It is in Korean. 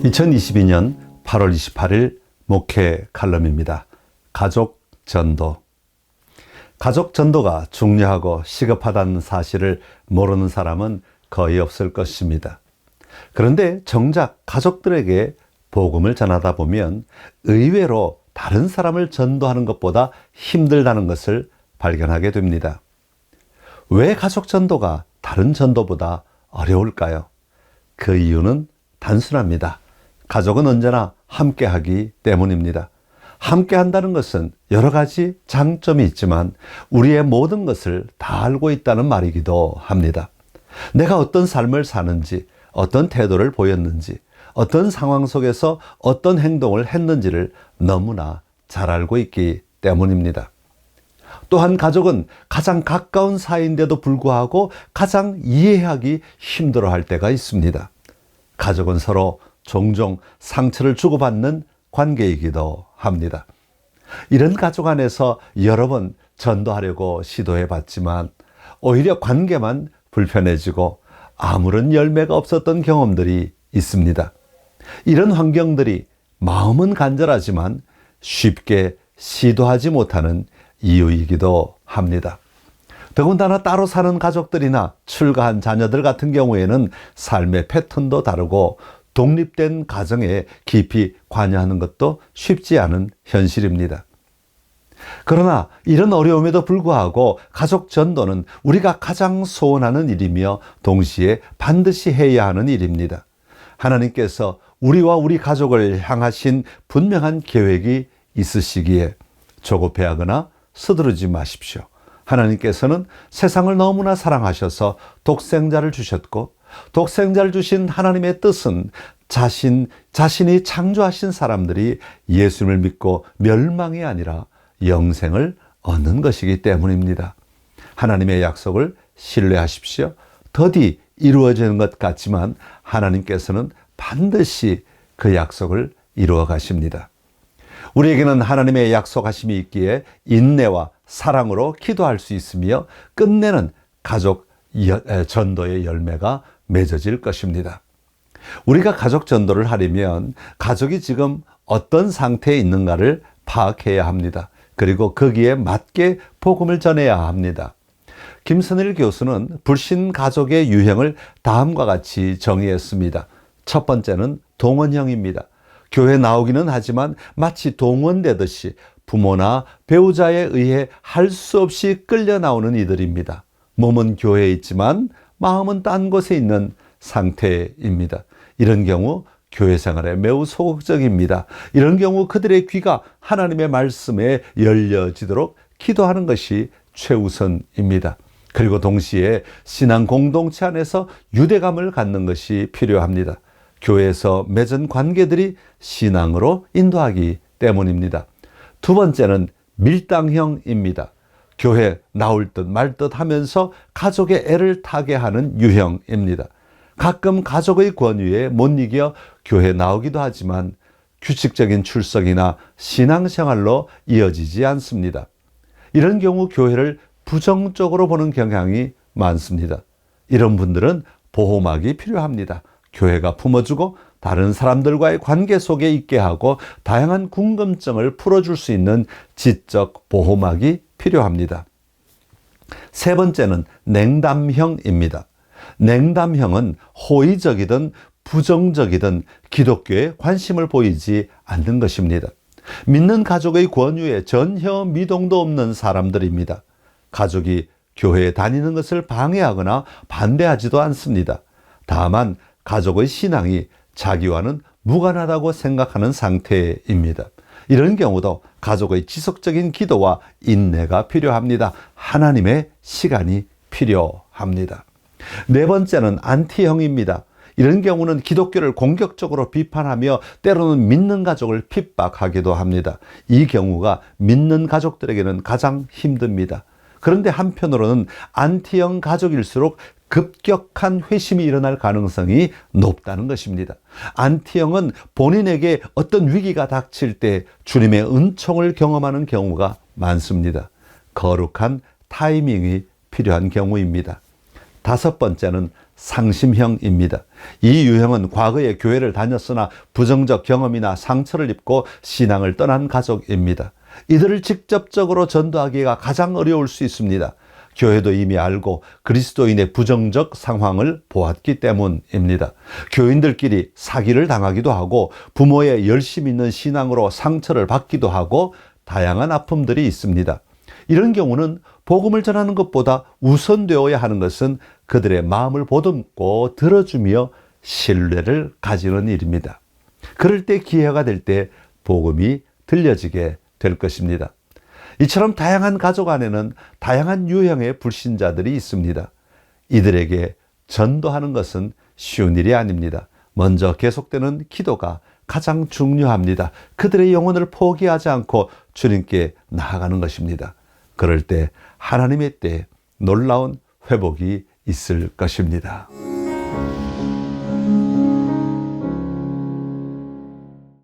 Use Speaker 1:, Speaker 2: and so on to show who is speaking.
Speaker 1: 2022년 8월 28일 목회 칼럼입니다. 가족 전도. 가족 전도가 중요하고 시급하다는 사실을 모르는 사람은 거의 없을 것입니다. 그런데 정작 가족들에게 복음을 전하다 보면 의외로 다른 사람을 전도하는 것보다 힘들다는 것을 발견하게 됩니다. 왜 가족 전도가 다른 전도보다 어려울까요? 그 이유는 단순합니다. 가족은 언제나 함께하기 때문입니다. 함께한다는 것은 여러 가지 장점이 있지만 우리의 모든 것을 다 알고 있다는 말이기도 합니다. 내가 어떤 삶을 사는지, 어떤 태도를 보였는지, 어떤 상황 속에서 어떤 행동을 했는지를 너무나 잘 알고 있기 때문입니다. 또한 가족은 가장 가까운 사이인데도 불구하고 가장 이해하기 힘들어할 때가 있습니다. 가족은 서로 종종 상처를 주고받는 관계이기도 합니다. 이런 가족 안에서 여러 번 전도하려고 시도해 봤지만 오히려 관계만 불편해지고 아무런 열매가 없었던 경험들이 있습니다. 이런 환경들이 마음은 간절하지만 쉽게 시도하지 못하는 이유이기도 합니다. 더군다나 따로 사는 가족들이나 출가한 자녀들 같은 경우에는 삶의 패턴도 다르고 독립된 가정에 깊이 관여하는 것도 쉽지 않은 현실입니다. 그러나 이런 어려움에도 불구하고 가족 전도는 우리가 가장 소원하는 일이며 동시에 반드시 해야 하는 일입니다. 하나님께서 우리와 우리 가족을 향하신 분명한 계획이 있으시기에 조급해하거나 서두르지 마십시오. 하나님께서는 세상을 너무나 사랑하셔서 독생자를 주셨고 독생자를 주신 하나님의 뜻은 자신이 창조하신 사람들이 예수님을 믿고 멸망이 아니라 영생을 얻는 것이기 때문입니다. 하나님의 약속을 신뢰하십시오. 더디 이루어지는 것 같지만 하나님께서는 반드시 그 약속을 이루어 가십니다. 우리에게는 하나님의 약속하심이 있기에 인내와 사랑으로 기도할 수 있으며 끝내는 가족 전도의 열매가 맺어질 것입니다. 우리가 가족 전도를 하려면 가족이 지금 어떤 상태에 있는가를 파악해야 합니다. 그리고 거기에 맞게 복음을 전해야 합니다. 김선일 교수는 불신 가족의 유형을 다음과 같이 정의했습니다. 첫 번째는 동원형입니다. 교회 나오기는 하지만 마치 동원되듯이 부모나 배우자에 의해 할 수 없이 끌려 나오는 이들입니다. 몸은 교회에 있지만 마음은 딴 곳에 있는 상태입니다. 이런 경우 교회 생활에 매우 소극적입니다. 이런 경우 그들의 귀가 하나님의 말씀에 열려지도록 기도하는 것이 최우선입니다. 그리고 동시에 신앙 공동체 안에서 유대감을 갖는 것이 필요합니다. 교회에서 맺은 관계들이 신앙으로 인도하기 때문입니다. 두 번째는 밀당형입니다. 교회 나올 듯 말 듯 하면서 가족의 애를 타게 하는 유형입니다. 가끔 가족의 권유에 못 이겨 교회 나오기도 하지만 규칙적인 출석이나 신앙생활로 이어지지 않습니다. 이런 경우 교회를 부정적으로 보는 경향이 많습니다. 이런 분들은 보호막이 필요합니다. 교회가 품어주고 다른 사람들과의 관계 속에 있게 하고 다양한 궁금증을 풀어줄 수 있는 지적 보호막이 필요합니다. 세 번째는 냉담형입니다. 냉담형은 호의적이든 부정적이든 기독교에 관심을 보이지 않는 것입니다. 믿는 가족의 권유에 전혀 미동도 없는 사람들입니다. 가족이 교회에 다니는 것을 방해하거나 반대하지도 않습니다. 다만 가족의 신앙이 자기와는 무관하다고 생각하는 상태입니다. 이런 경우도 가족의 지속적인 기도와 인내가 필요합니다. 하나님의 시간이 필요합니다. 네 번째는 안티형입니다. 이런 경우는 기독교를 공격적으로 비판하며 때로는 믿는 가족을 핍박하기도 합니다. 이 경우가 믿는 가족들에게는 가장 힘듭니다. 그런데 한편으로는 안티형 가족일수록 급격한 회심이 일어날 가능성이 높다는 것입니다. 안티형은 본인에게 어떤 위기가 닥칠 때 주님의 은총을 경험하는 경우가 많습니다. 거룩한 타이밍이 필요한 경우입니다. 다섯 번째는 상심형입니다. 이 유형은 과거에 교회를 다녔으나 부정적 경험이나 상처를 입고 신앙을 떠난 가족입니다. 이들을 직접적으로 전도하기가 가장 어려울 수 있습니다. 교회도 이미 알고 그리스도인의 부정적 상황을 보았기 때문입니다. 교인들끼리 사기를 당하기도 하고 부모의 열심 있는 신앙으로 상처를 받기도 하고 다양한 아픔들이 있습니다. 이런 경우는 복음을 전하는 것보다 우선되어야 하는 것은 그들의 마음을 보듬고 들어주며 신뢰를 가지는 일입니다. 그럴 때 기회가 될 때 복음이 들려지게 될 것입니다. 이처럼 다양한 가족 안에는 다양한 유형의 불신자들이 있습니다. 이들에게 전도하는 것은 쉬운 일이 아닙니다. 먼저 계속되는 기도가 가장 중요합니다. 그들의 영혼을 포기하지 않고 주님께 나아가는 것입니다. 그럴 때 하나님의 때에 놀라운 회복이 있을 것입니다.